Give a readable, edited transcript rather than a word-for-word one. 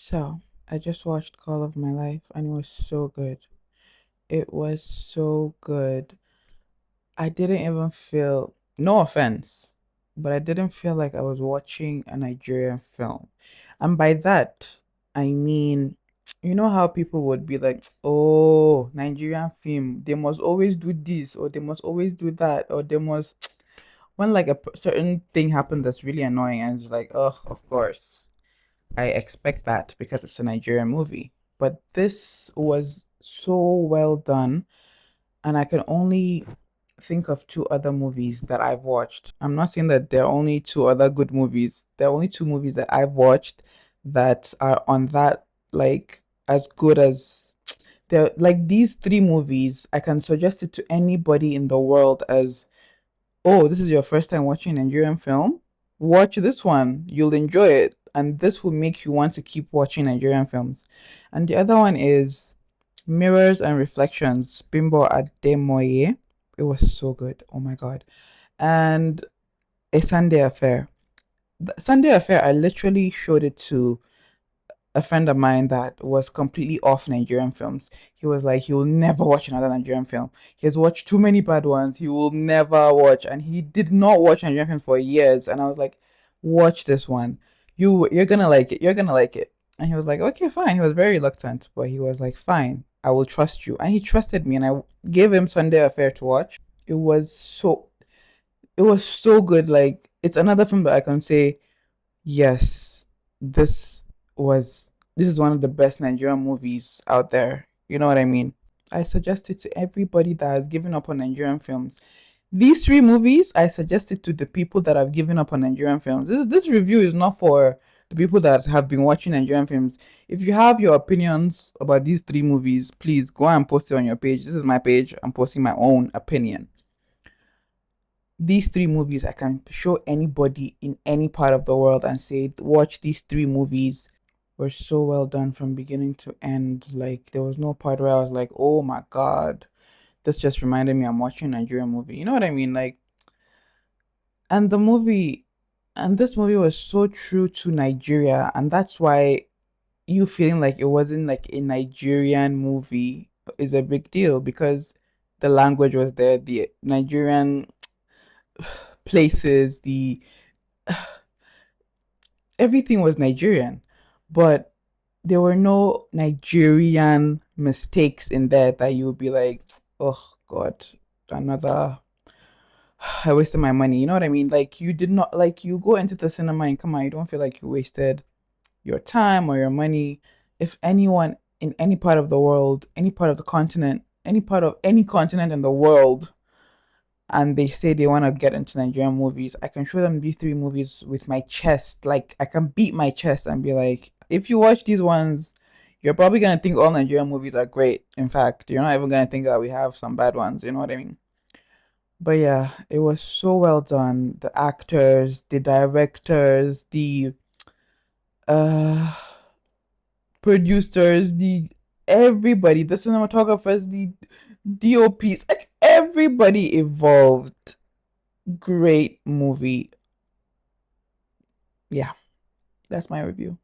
So, I just watched Call of My Life and it was so good. It was so good. I didn't even feel, no offense, but I didn't feel like I was watching a Nigerian film. And by that, I mean, you know how people would be like, oh, Nigerian film, they must always do this, or they must always do that, or they must, when like certain thing happened that's really annoying, and it's like, oh, of course. I expect that because it's a Nigerian movie. But this was so well done, and I can only think of two other movies that I've watched. I'm not saying that there are only two other good movies. There are only two movies that I've watched that are on that like as good as they're like these three movies. I can suggest it to anybody in the world as, oh, this is your first time watching a Nigerian film? Watch this one. You'll enjoy it. And this will make you want to keep watching Nigerian films. And the other one is Mirrors and Reflections, Bimbo Ademoye. It was so good. Oh my God. And A Sunday Affair. The Sunday Affair, I literally showed it to a friend of mine that was completely off Nigerian films. He was like, he will never watch another Nigerian film. He has watched too many bad ones. He will never watch, and he did not watch Nigerian film for years. And I was like, watch this one. You're gonna like it. You're gonna like it. And he was like, okay, fine. He was very reluctant, but he was like, fine, I will trust you. And he trusted me, and I gave him Sunday Affair to watch. It was so, it was so good. Like it's another film that I can say yes, this this is one of the best Nigerian movies out there. You know what I mean? I suggest it to everybody that has given up on Nigerian films. These three movies, I suggest it to the people that have given up on Nigerian films. This review is not for the people that have been watching Nigerian films. If you have your opinions about these three movies, please go and post it on your page. This is my page. I'm posting my own opinion. These three movies I can show anybody in any part of the world and say, watch these three movies. Were so well done from beginning to end. Like there was no part where I was like, oh my God, this just reminded me I'm watching a Nigerian movie. You know what I mean? Like, and the movie and this movie was so true to Nigeria, and that's why you feeling like it wasn't like a Nigerian movie is a big deal because the language was there, the Nigerian places, the everything was Nigerian, but there were no Nigerian mistakes in there that you would be like, oh God, another. I wasted my money. You know what I mean? Like you did not like you go into the cinema and come out, you don't feel like you wasted your time or your money. If anyone in any part of the world, any part of the continent, any part of any continent in the world and they say they want to get into Nigerian movies, I can show them these three movies with my chest. Like I can beat my chest and be like, if you watch these ones, you're probably gonna think all Nigerian movies are great. In fact, you're not even gonna think that we have some bad ones. You know what I mean? But yeah, it was so well done. The actors, the directors, the uh producers, the everybody, the cinematographers, the DOPs, like everybody involved. Great movie. Yeah, that's my review.